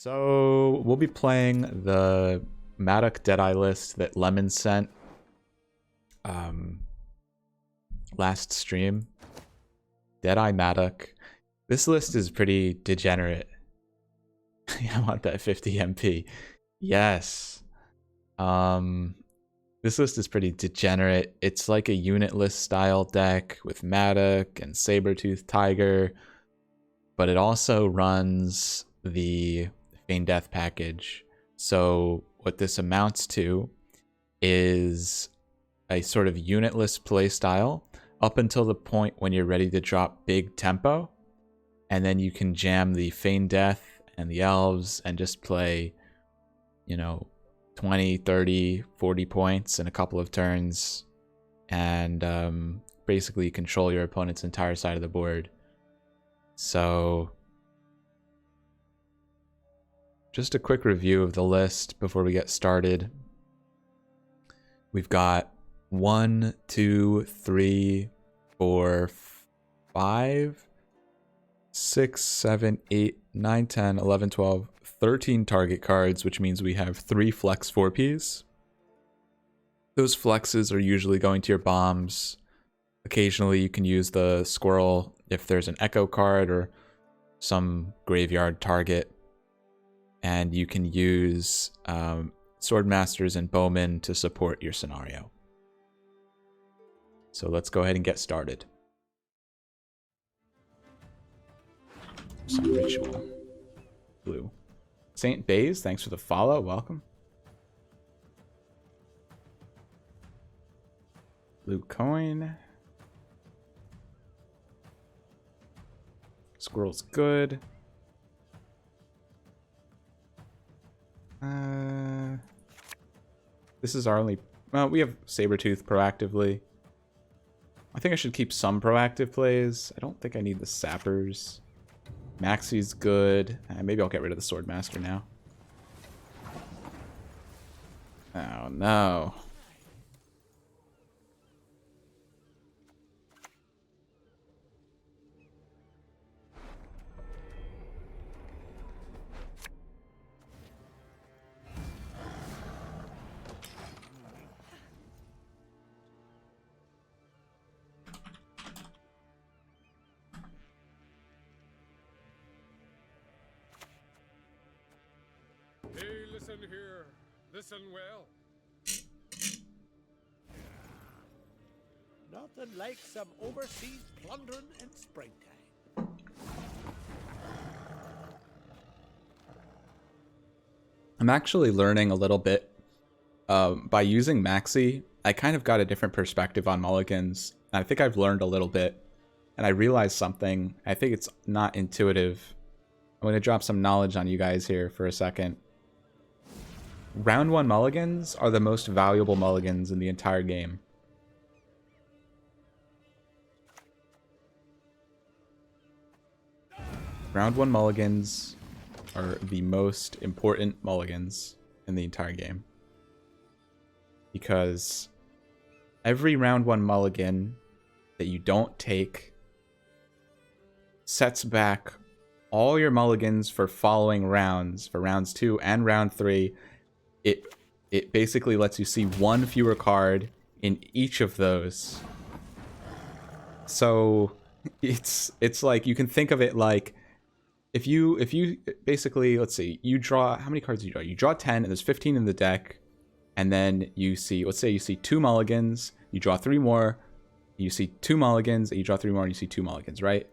So we'll be playing the Madoc Deadeye list that Lemon sent last stream. Deadeye Madoc. This list is pretty degenerate. I want that 50 MP. Yes. This list is pretty degenerate. It's like a unit list style deck with Madoc and Sabertooth Tiger, but it also runs the Feign Death package. So what this amounts to is a sort of unitless playstyle up until the point when you're ready to drop big tempo, and then you can jam the Feign Death and the elves and just play, you know, 20, 30, 40 points in a couple of turns, and basically control your opponent's entire side of the board. So just a quick review of the list before we get started. We've got 1, 2, 3, 4, 5, 6, 7, 8, 9, 10, 11, 12, 13 target cards, which means we have 3 flex 4Ps. Those flexes are usually going to your bombs. Occasionally you can use the squirrel if there's an echo card or some graveyard target. And you can use Swordmasters and Bowmen to support your scenario. So let's go ahead and get started. Some ritual. Blue. Saint Bays, thanks for the follow. Welcome. Blue coin. Squirrel's good. This is our only... Well, we have Sabertooth proactively. I think I should keep some proactive plays. I don't think I need the Sappers. Maxie's good. Maybe I'll get rid of the Swordmaster now. Oh, no. Listen here. Listen well. Nothing like some overseas plundering in springtime. I'm actually learning a little bit. By using Maxi, I kind of got a different perspective on mulligans. I think I've learned a little bit. And I realized something. I think it's not intuitive. I'm going to drop some knowledge on you guys here for a second. Round 1 mulligans are the most valuable mulligans in the entire game. Round 1 mulligans are the most important mulligans in the entire game. Because every round 1 mulligan that you don't take sets back all your mulligans for following rounds, for rounds 2 and round 3. It basically lets you see 1 fewer card in each of those. So it's like, you can think of it like, if you basically, let's see, you draw, how many cards do you draw? You draw 10 and there's 15 in the deck, and then you see, let's say you see 2 mulligans, you draw 3 more, you see 2 mulligans, and you draw 3 more and you see 2 mulligans, right?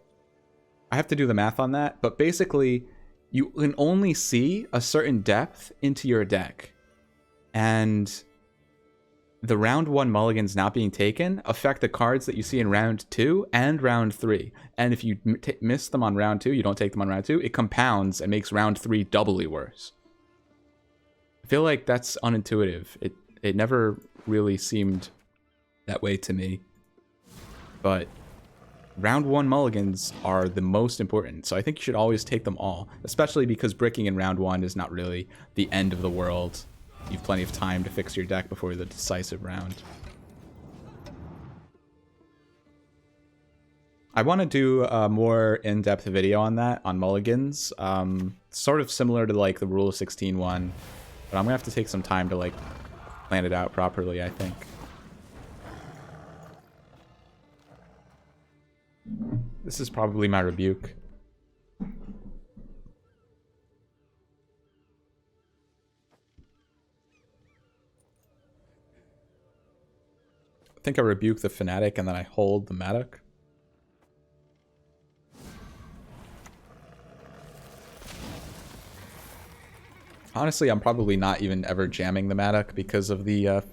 I have to do the math on that, but basically you can only see a certain depth into your deck. And the round 1 mulligans not being taken affect the cards that you see in round 2 and round 3. And if you miss them on round 2, you don't take them on round 2, it compounds and makes round 3 doubly worse. I feel like that's unintuitive. It never really seemed that way to me. But round 1 mulligans are the most important, so I think you should always take them all, especially because bricking in round 1 is not really the end of the world. You have plenty of time to fix your deck before the decisive round. I want to do a more in-depth video on that, on mulligans. Sort of similar to like the Rule of 16 one, but I'm gonna have to take some time to like plan it out properly, I think. This is probably my rebuke. I think I rebuke the Fanatic and then I hold the Madoc. Honestly, I'm probably not even ever jamming the Madoc because of the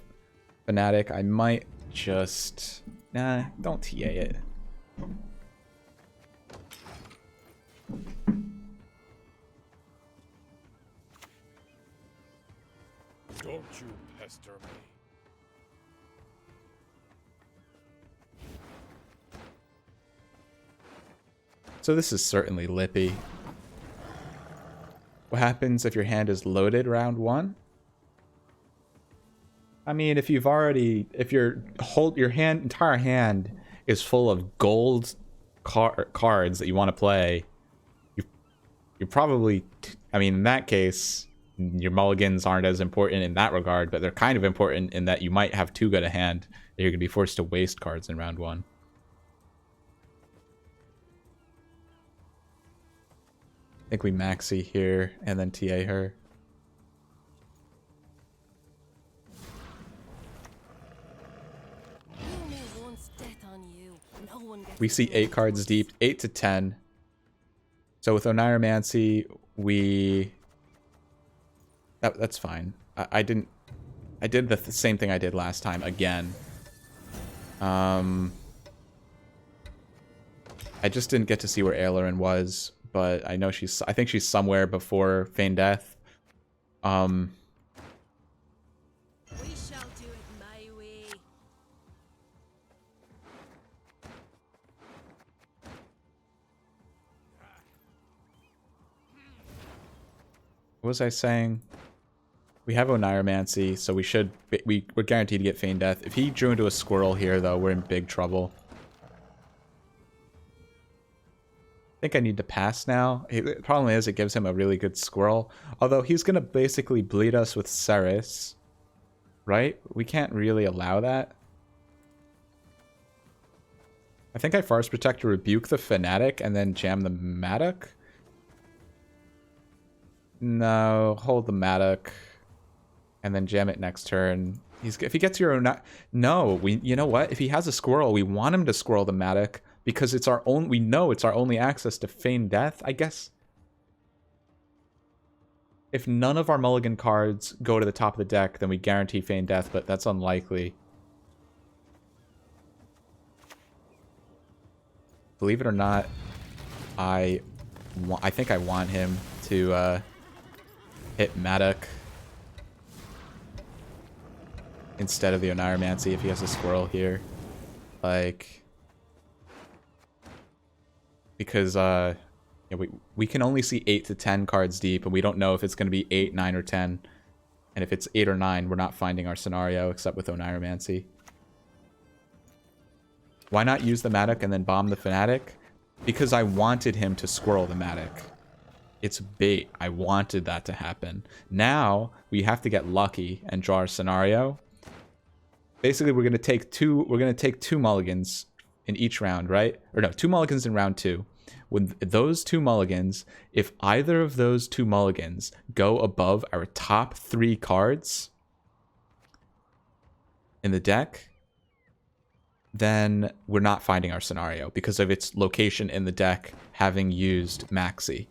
Fanatic. I might just... Nah, don't TA it. Don't you pester me. So this is certainly lippy. What happens if your hand is loaded round 1? I mean, if you've already... If your entire hand is full of gold cards that you want to play, you're probably... I mean, in that case, your mulligans aren't as important in that regard, but they're kind of important in that you might have too good a hand that you're going to be forced to waste cards in round 1. I think we maxi here and then TA her. We see 8 cards deep, 8 to 10. So with Oneiromancy, we... That's fine. I did the same thing I did last time again. I just didn't get to see where Aileron was, but I know I think she's somewhere before Feign Death. We shall do it my way. What was I saying? We have Oneiromancy, so we're guaranteed to get Feign Death. If he drew into a squirrel here, though, we're in big trouble. I think I need to pass now. The problem is it gives him a really good squirrel. Although he's going to basically bleed us with Ceres. Right? We can't really allow that. I think I Forest Protect to rebuke the Fanatic and then jam the Madoc. No, hold the Madoc. And then jam it next turn. If he gets your own... No, you know what? If he has a squirrel, we want him to squirrel the Madoc. Because it's our own, we know it's our only access to Feign Death, I guess. If none of our mulligan cards go to the top of the deck, then we guarantee Feign Death, but that's unlikely. Believe it or not, I think I want him to hit Madoc instead of the Oneiromancy if he has a squirrel here. Like... Because we can only see 8 to 10 cards deep, and we don't know if it's going to be 8, 9, or 10. And if it's 8 or 9, we're not finding our scenario except with Oneiromancy. Why not use the Madoc and then bomb the Fanatic? Because I wanted him to squirrel the Madoc. It's bait. I wanted that to happen. Now we have to get lucky and draw our scenario. Basically, we're going to take two mulligans in each round, right? Or no, 2 mulligans in round 2. With those 2 mulligans, if either of those 2 mulligans go above our top 3 cards in the deck, then we're not finding our scenario because of its location in the deck having used Maxi.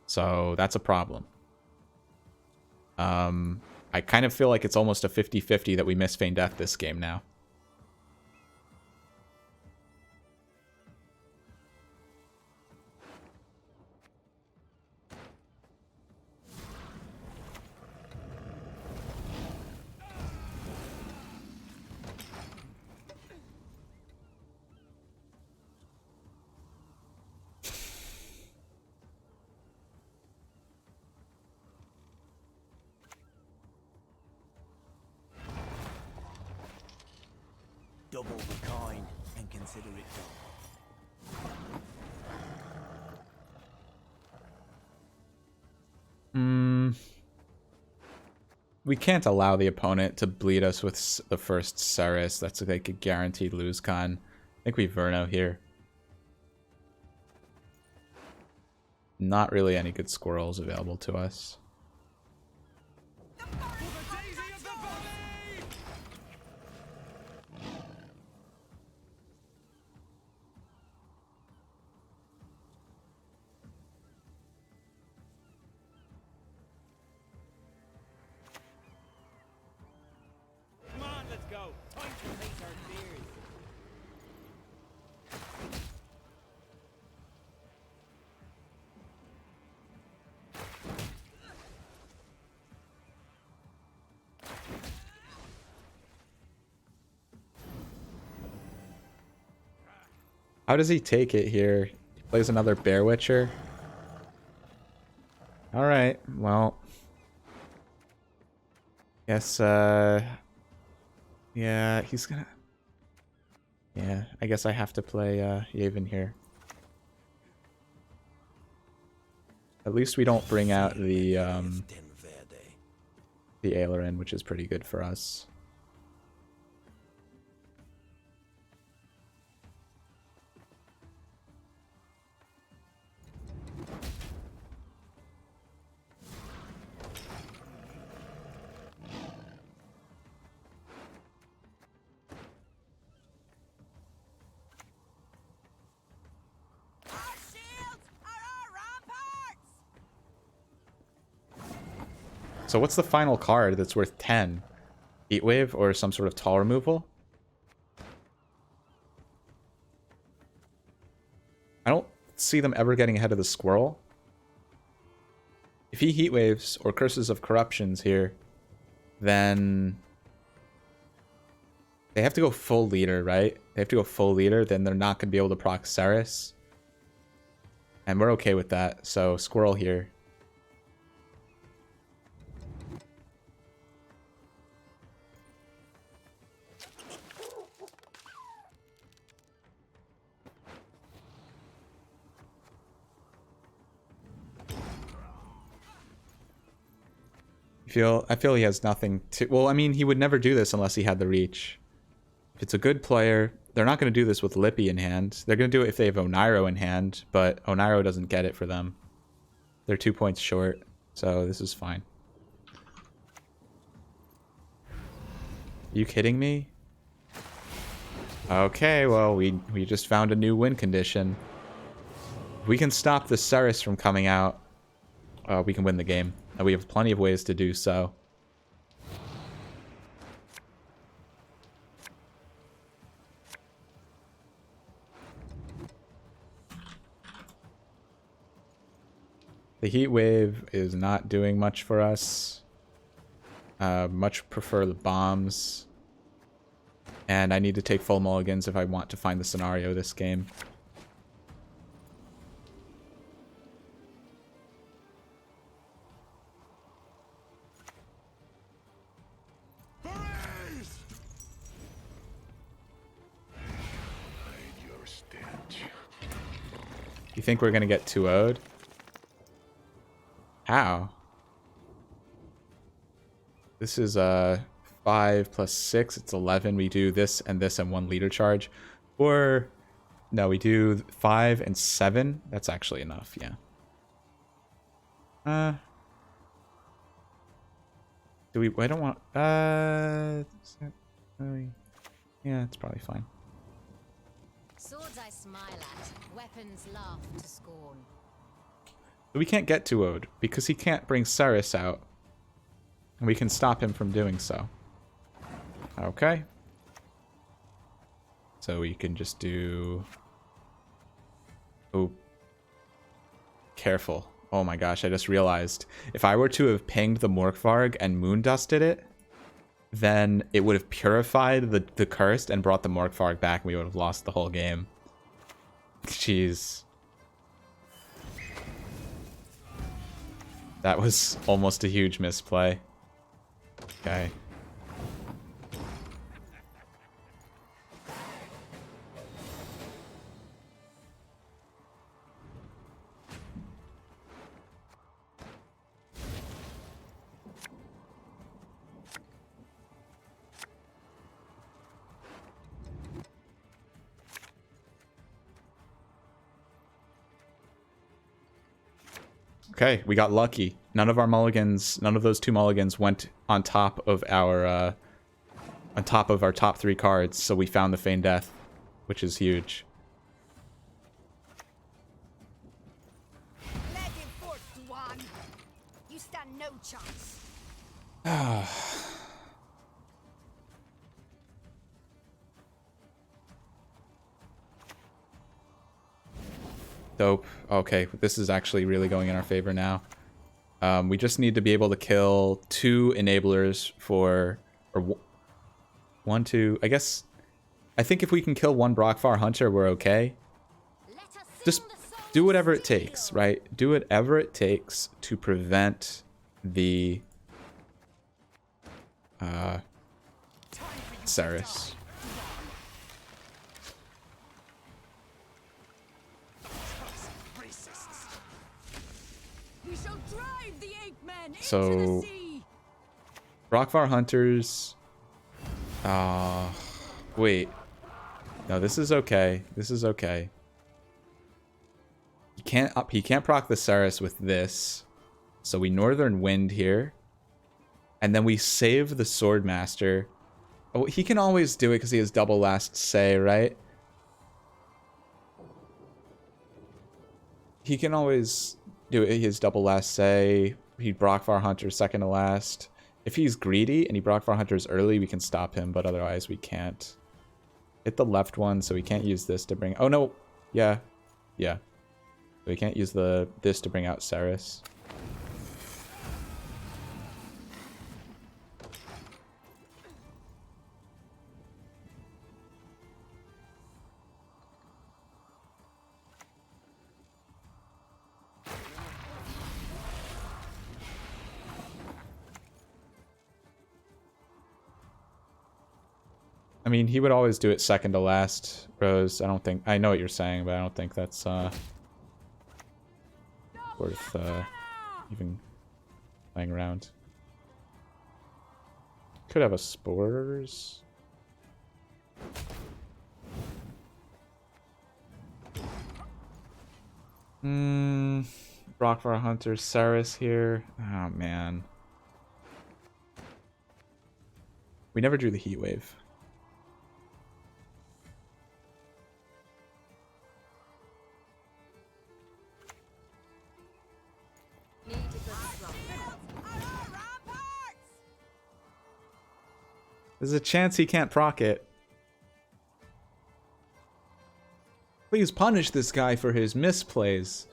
So that's a problem. I kind of feel like it's almost a 50-50 that we miss Feign Death this game now. Double the coin and consider it done. we can't allow the opponent to bleed us with the first Ceres. That's like a guaranteed lose con. I think we Verno here. Not really any good squirrels available to us. Come on, let's go. Time to face our fears. How does he take it here? He plays another Bear Witcher. Alright, well. Guess, yeah, he's gonna... Yeah, I guess I have to play, Yavin here. At least we don't bring out the Aileron, which is pretty good for us. So what's the final card that's worth 10? Heatwave or some sort of tall removal? I don't see them ever getting ahead of the squirrel. If he Heatwaves or Curses of Corruptions here, then they have to go full leader, right? They have to go full leader, then they're not going to be able to proc Ceres. And we're okay with that, so squirrel here. I feel he has nothing to... Well, I mean, he would never do this unless he had the reach. If it's a good player, they're not going to do this with Lippy in hand. They're going to do it if they have Oniro in hand, but Oniro doesn't get it for them. They're 2 points short, so this is fine. Are you kidding me? Okay, well, we just found a new win condition. If we can stop the Ceres from coming out, we can win the game. And we have plenty of ways to do so. The heat wave is not doing much for us. Much prefer the bombs. And I need to take full mulligans if I want to find the scenario this game. You think we're gonna get 2-0'd? How? This is 5 plus 6, it's 11. We do this and 1 leader charge. Or no, we do 5 and 7. That's actually enough, yeah. Do we... I don't want... yeah, it's probably fine. Swords I smile at, weapons laugh to scorn. But we can't get 2-0'd because he can't bring Ceres out. And we can stop him from doing so. Okay. So we can just do... Oh. Careful. Oh my gosh, I just realized. If I were to have pinged the Morkvarg and moondusted it, then it would have purified the cursed and brought the Morkvarg back and we would have lost the whole game. Jeez. That was almost a huge misplay. Okay. Okay, we got lucky. None of our mulligans, none of those 2 mulligans went on top of our top 3 cards, so we found the Feigned Death, which is huge. Let him forth, Duan. You stand no chance. Dope. Okay, this is actually really going in our favor now. We just need to be able to kill 2 enablers for... or 1, 2... I guess... I think if we can kill 1 Brockfar Hunter, we're okay. Just do whatever it takes, right? Do whatever it takes to prevent the... Ceres. We shall drive the ape men into So... the sea. Brockfar Hunters... wait. No, this is okay. This is okay. He can't proc the Ceres with this. So we Northern Wind here. And then we save the Swordmaster. Oh, he can always do it because he has double last say, right? He can always do it. He has double last say. He Brockfar Hunter second to last. If he's greedy and he Brockfar Hunters early, we can stop him, but otherwise we can't. Hit the left one, so we can't use this to bring... Oh, no. Yeah. Yeah. We can't use this to bring out Ceres. I mean, he would always do it second to last, Rose. I don't think... I know what you're saying, but I don't think that's worth even playing around. Could have a Spores. Brockfar Hunter, Ceres here. Oh, man. We never drew the Heat Wave. There's a chance he can't proc it. Please punish this guy for his misplays.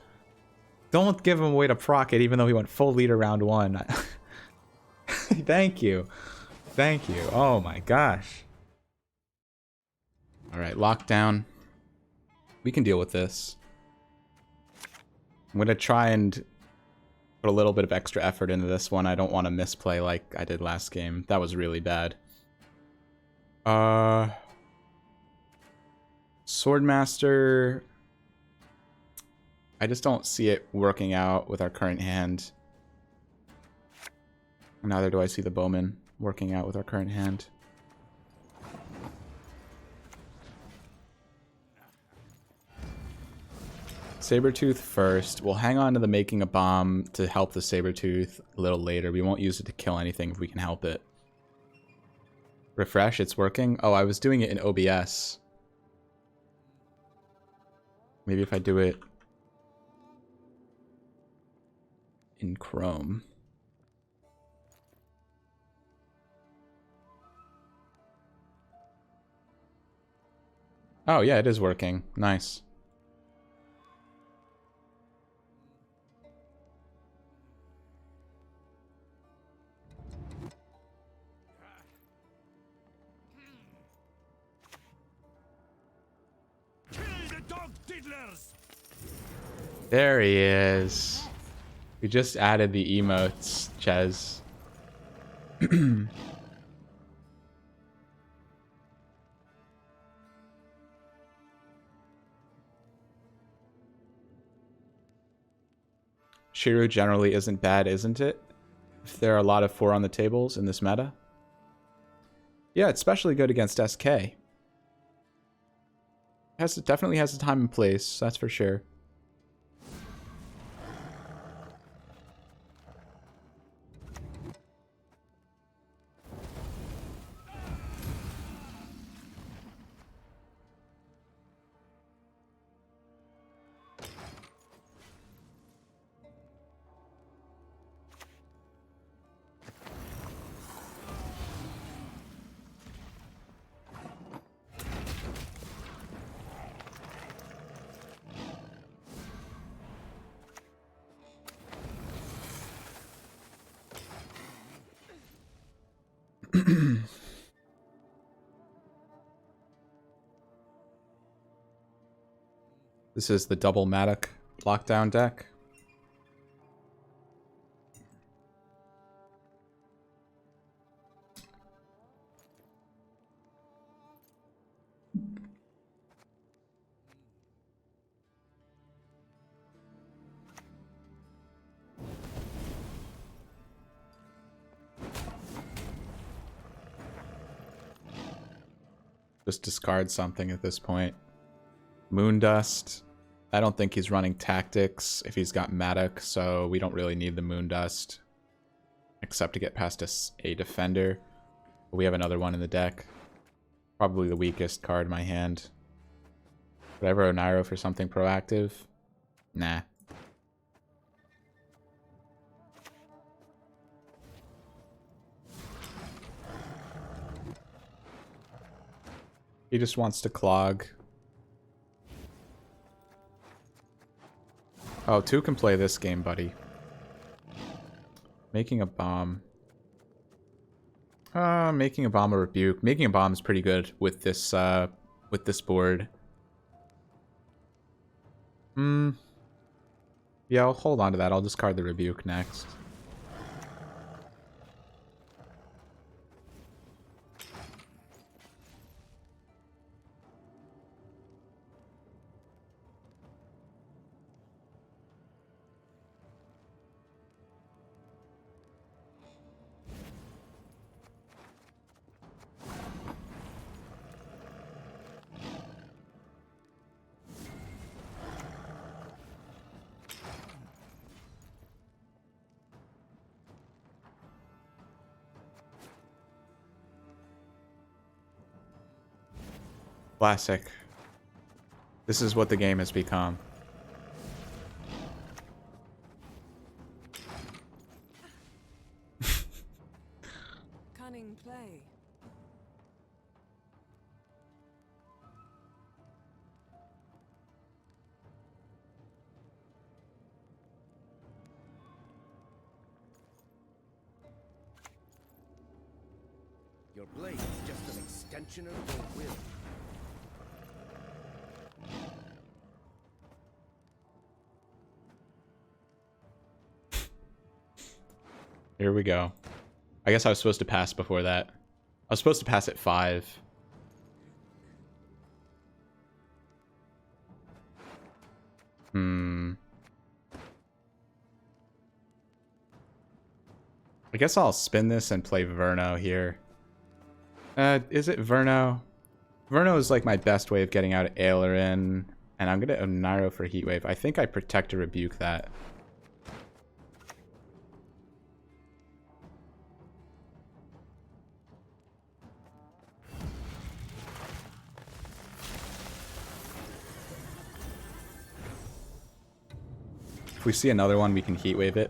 Don't give him a way to proc it even though he went full leader round 1. Thank you. Thank you. Oh my gosh. Alright, lockdown. We can deal with this. I'm going to try and put a little bit of extra effort into this one. I don't want to misplay like I did last game. That was really bad. Swordmaster. I just don't see it working out with our current hand. Neither do I see the Bowman working out with our current hand. Sabretooth first. We'll hang on to the making a bomb to help the Sabretooth a little later. We won't use it to kill anything if we can help it. Refresh, it's working. Oh, I was doing it in OBS. Maybe if I do it in Chrome. Oh, yeah, it is working. Nice. There he is. We just added the emotes, Ches. Shiru generally isn't bad, isn't it? If there are a lot of 4 on the tables in this meta. Yeah, it's especially good against SK. It definitely has a time and place, that's for sure. This is the double Madoc lockdown deck. Just discard something at this point. Moondust. I don't think he's running tactics if he's got Madoc, so we don't really need the Moondust. Except to get past a defender. But we have another one in the deck. Probably the weakest card in my hand. Would I ever Oniro for something proactive? Nah. He just wants to clog. Oh, 2 can play this game, buddy. Making a bomb. Making a bomb or rebuke. Making a bomb is pretty good with this board. Yeah, I'll hold on to that. I'll discard the rebuke next. Classic. This is what the game has become. Cunning play. Your blade is just an extension of your will. Here we go. I guess I was supposed to pass before that. I was supposed to pass at 5. I guess I'll spin this and play Verno here. Is it Verno? Verno is like my best way of getting out of Aileron. And I'm gonna Oniro for Heatwave. I think I protect or rebuke that. If we see another one, we can Heatwave it.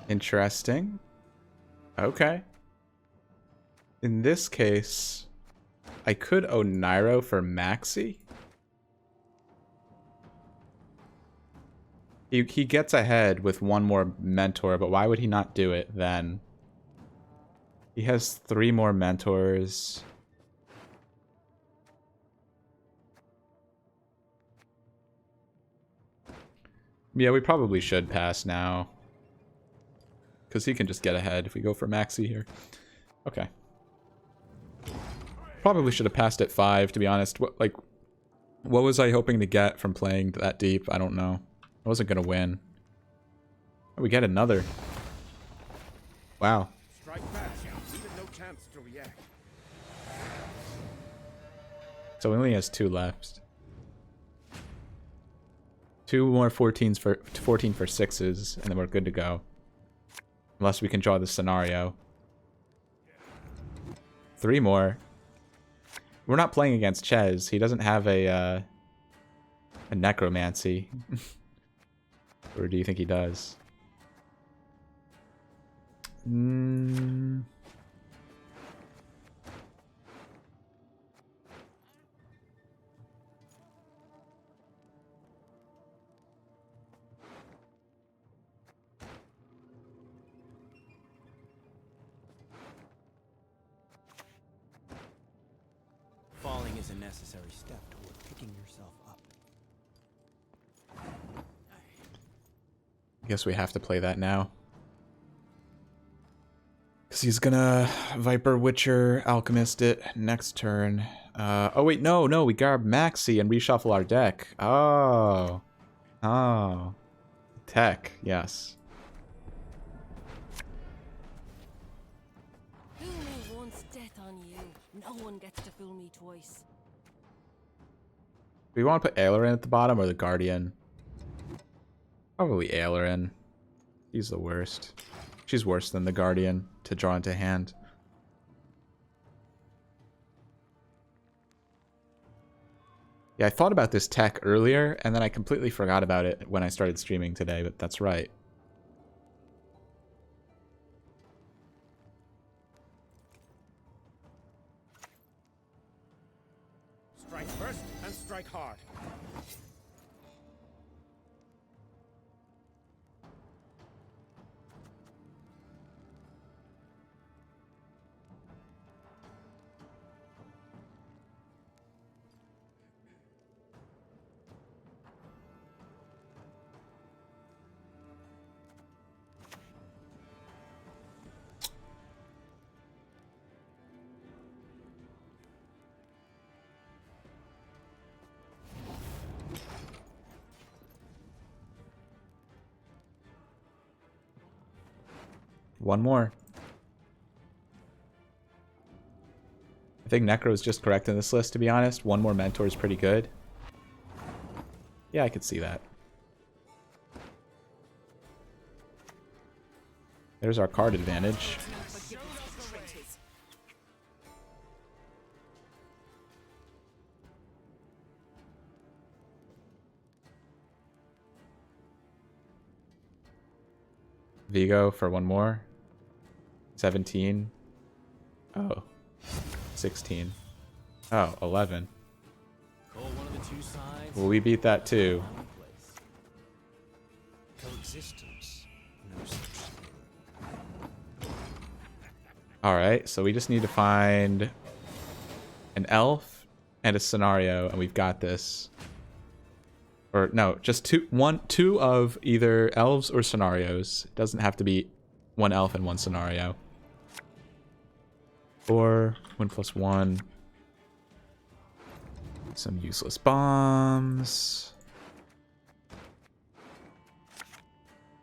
Interesting. Okay. In this case, I could Oniro for Maxi. He gets ahead with one more mentor, but why would he not do it then? He has 3 more mentors. Yeah, we probably should pass now. Because he can just get ahead if we go for Maxi here. Okay. Probably should have passed at 5, to be honest. What was I hoping to get from playing that deep? I don't know. I wasn't going to win. Oh, we get another. Wow. Strike back. Even no chance to react. So he only has 2 left. 2 more 14 for 6s, and then we're good to go. Unless we can draw the scenario. 3 more. we're not playing against Ches. He doesn't have a necromancy. Or do you think he does? Falling is a necessary step toward picking yourself up. I guess we have to play that now. Because he's gonna Viper Witcher Alchemist it next turn. Oh wait, no, we grab Maxi and reshuffle our deck. Oh. Tech, yes. Fool me once, death on you. No one gets to fool me twice. Do we want to put Aileron at the bottom or the Guardian? Probably Aileron. He's the worst. She's worse than the Guardian to draw into hand. Yeah, I thought about this tech earlier, and then I completely forgot about it when I started streaming today, but that's right. Strike first and strike hard. One more. I think Necro is just correct in this list, to be honest. One more Mentor is pretty good. Yeah, I could see that. There's our card advantage. Vigo for one more. 17. Oh. 16. Oh, 11. Call one of the two sides. Well, we beat that too. Coexistence. No such thing. Alright, so we just need to find an elf and a scenario, and we've got this. Or no, just two of either elves or scenarios. It doesn't have to be one elf and one scenario. Or 1+1. Some useless bombs.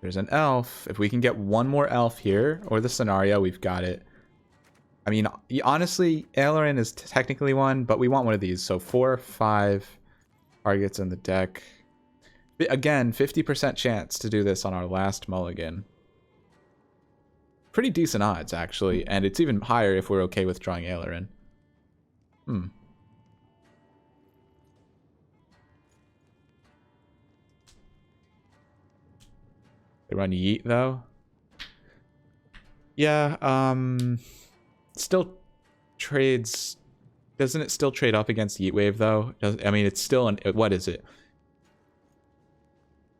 There's an elf. If we can get one more elf here, or the scenario, we've got it. I mean, honestly, Aileron is technically one, but we want one of these. So 4 or 5 targets in the deck. Again, 50% chance to do this on our last mulligan. Pretty decent odds, actually, and it's even higher if we're okay with drawing Aileron. They run Yeet, though. Yeah, still trades... Doesn't it still trade up against Yeet Wave, though? I mean, it's still an... What is it?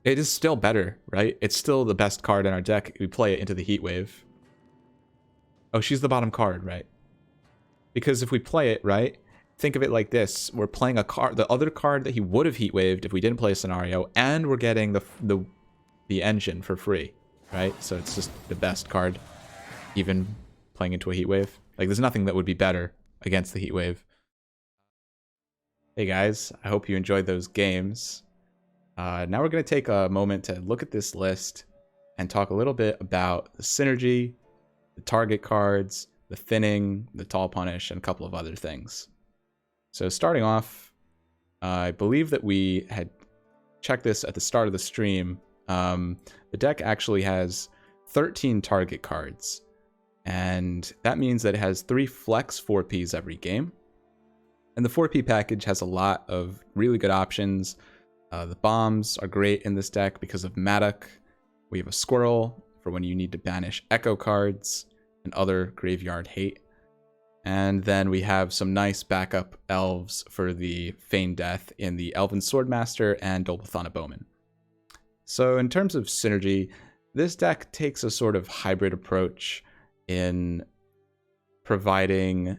It is still better, right? It's still the best card in our deck. We play it into the Heat Wave. Oh, she's the bottom card, right? Because if we play it, right? Think of it like this. We're playing a card, the other card that he would have Heat Waved if we didn't play a scenario, and we're getting the engine for free, right? So it's just the best card, even playing into a Heat Wave. Like, there's nothing that would be better against the Heat Wave. Hey guys, I hope you enjoyed those games. Now we're going to take a moment to look at this list and talk a little bit about the synergy, the target cards, the thinning, the tall punish, and a couple of other things. So starting off, I believe that we had checked this at the start of the stream. The deck actually has 13 target cards, and that means that it has 3 flex 4Ps every game. And the 4P package has a lot of really good options. The bombs are great in this deck because of Madoc. We have a squirrel for when you need to banish echo cards and other graveyard hate. And then we have some nice backup elves for the Feign Death in the Elven Swordmaster and Dolbathana Bowman. So in terms of synergy, this deck takes a sort of hybrid approach in providing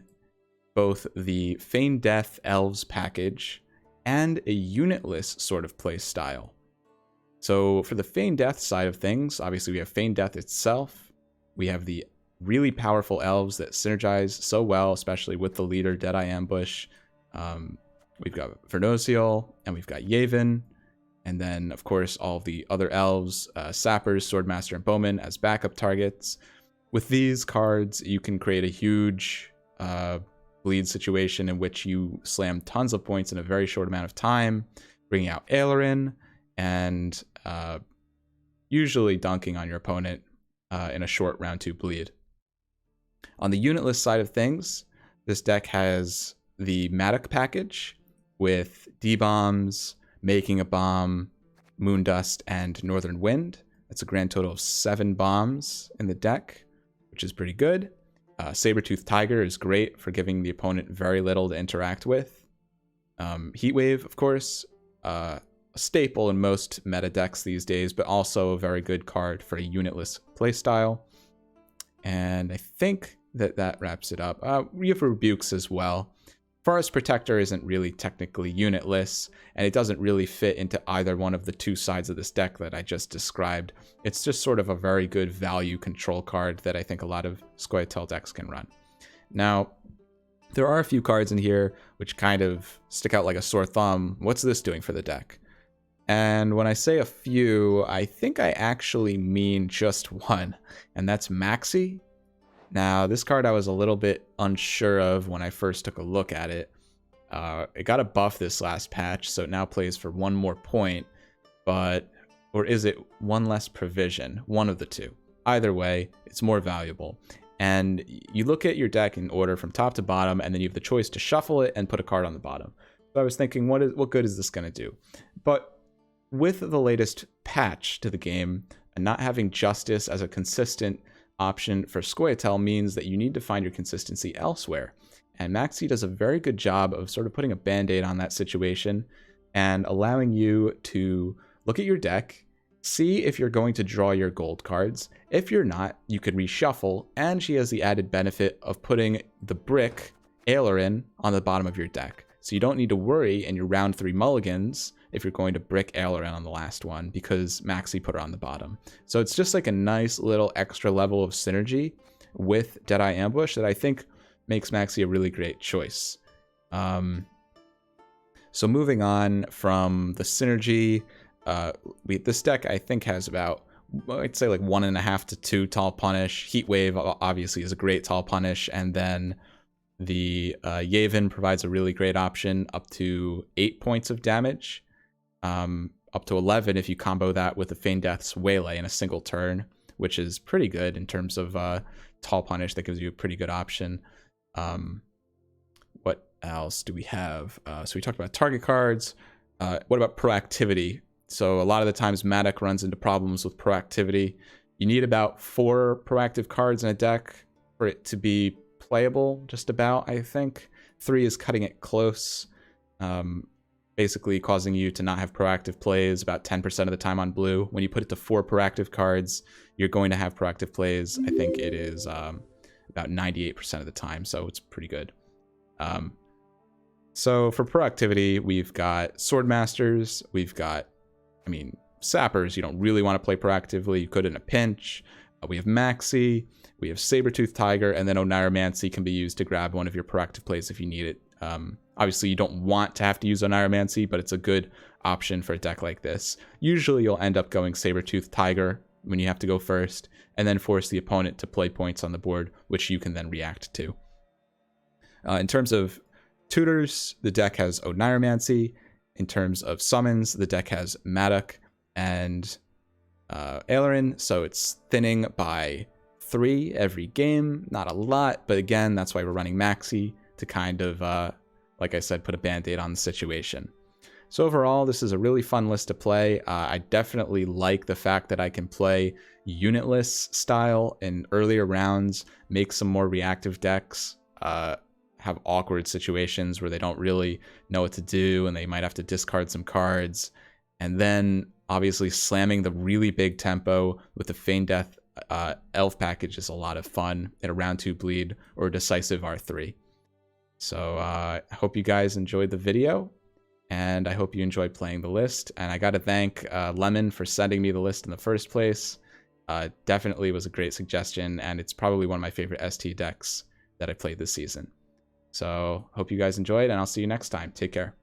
both the Feign Death Elves package and a unitless sort of play style. So for the Feign Death side of things, obviously we have Feign Death itself. We have the really powerful elves that synergize so well, especially with the leader Deadeye Ambush. We've got Vernosiel, and we've got Yavin, and then of course all the other elves, Sappers, Swordmaster, and Bowman as backup targets. With these cards, you can create a huge bleed situation in which you slam tons of points in a very short amount of time, bringing out Ailerin, and usually dunking on your opponent in a short round 2 bleed. On the unitless side of things, this deck has the Madoc package with D-Bombs, Making a Bomb, Moondust, and Northern Wind. That's a grand total of 7 bombs in the deck, which is pretty good. Saber-Tooth Tiger is great for giving the opponent very little to interact with. Heatwave, of course, a staple in most meta decks these days, but also a very good card for a unitless playstyle. And I think that wraps it up. We have Rebukes as well. Forest Protector isn't really technically unitless, and it doesn't really fit into either one of the two sides of this deck that I just described. It's just sort of a very good value control card that I think a lot of Scoia'tael decks can run. Now, there are a few cards in here which kind of stick out like a sore thumb. What's this doing for the deck? And when I say a few, I think I actually mean just one, and that's Maxi. Now, this card I was a little bit unsure of when I first took a look at it. It got a buff this last patch, so it now plays for 1 more point, or is it 1 less provision? One of the two. Either way, it's more valuable. And you look at your deck in order from top to bottom, and then you have the choice to shuffle it and put a card on the bottom. So I was thinking, what good is this going to do? But with the latest patch to the game, and not having Justice as a consistent option for Scoia'tael means that you need to find your consistency elsewhere. And Maxi does a very good job of sort of putting a band-aid on that situation and allowing you to look at your deck, see if you're going to draw your gold cards. If you're not, you could reshuffle, and she has the added benefit of putting the brick Ailerin on the bottom of your deck. So you don't need to worry in your round 3 mulligans if you're going to brick Ailerin on the last one, because Maxi put her on the bottom. So it's just like a nice little extra level of synergy with Deadeye Ambush that I think makes Maxi a really great choice. So moving on from the synergy, this deck I think has about, I'd say like 1.5 to 2 tall punish. Heatwave obviously is a great tall punish, and then the Yavin provides a really great option up to 8 points of damage. Up to 11 if you combo that with the Feign Death's Waylay in a single turn, which is pretty good in terms of tall punish. That gives you a pretty good option. What else do we have? So we talked about target cards. What about proactivity? So a lot of the times Madoc runs into problems with proactivity. You need about 4 proactive cards in a deck for it to be playable, just about, I think. 3 is cutting it close. Basically causing you to not have proactive plays about 10% of the time on blue. When you put it to 4 proactive cards, you're going to have proactive plays. I think it is about 98% of the time, so it's pretty good. So for proactivity, we've got Swordmasters, we've got, Sappers, you don't really want to play proactively. You could in a pinch. We have Maxi, we have Saber-Tooth Tiger, and then Oneiromancy can be used to grab one of your proactive plays if you need it. Obviously, you don't want to have to use Oneiromancy, but it's a good option for a deck like this. Usually, you'll end up going Saber-Tooth Tiger when you have to go first, and then force the opponent to play points on the board, which you can then react to. In terms of tutors, the deck has Oneiromancy. In terms of summons, the deck has Madoc and Ailerin, so it's thinning by 3 every game. Not a lot, but again, that's why we're running Maxi, to kind of like I said, put a band-aid on the situation. So overall, this is a really fun list to play. I definitely like the fact that I can play unitless style in earlier rounds, make some more reactive decks, have awkward situations where they don't really know what to do and they might have to discard some cards. And then obviously slamming the really big tempo with the Feign Death elf package is a lot of fun in a round 2 bleed or decisive R3. So I hope you guys enjoyed the video, and I hope you enjoyed playing the list. And I got to thank Lemon for sending me the list in the first place. Definitely was a great suggestion, and it's probably one of my favorite ST decks that I played this season. So hope you guys enjoyed, and I'll see you next time. Take care.